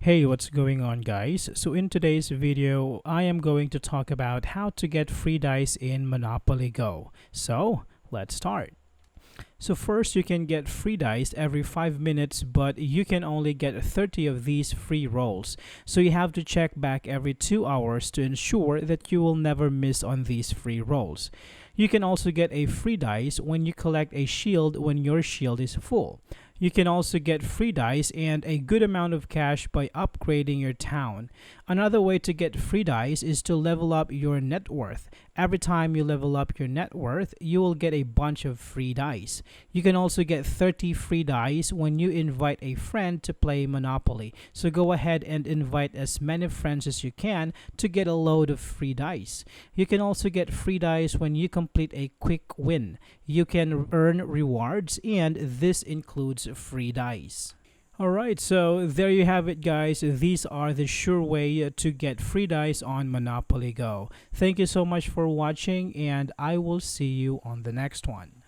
Hey, what's going on, guys? So in today's video, I am going to talk about how to get free dice in Monopoly Go. So let's start. So first, you can get free dice every 5 minutes, but you can only get 30 of these free rolls. So you have to check back every 2 hours to ensure that you will never miss on these free rolls. You can also get a free dice when you collect a shield when your shield is full. You can also get free dice and a good amount of cash by upgrading your town. Another way to get free dice is to level up your net worth. Every time you level up your net worth, you will get a bunch of free dice. You can also get 30 free dice when you invite a friend to play Monopoly. So go ahead and invite as many friends as you can to get a load of free dice. You can also get free dice when you complete a quick win. You can earn rewards, and this includes free dice. Alright, so there you have it, guys. These are the sure way to get free dice on Monopoly Go. Thank you so much for watching, and I will see you on the next one.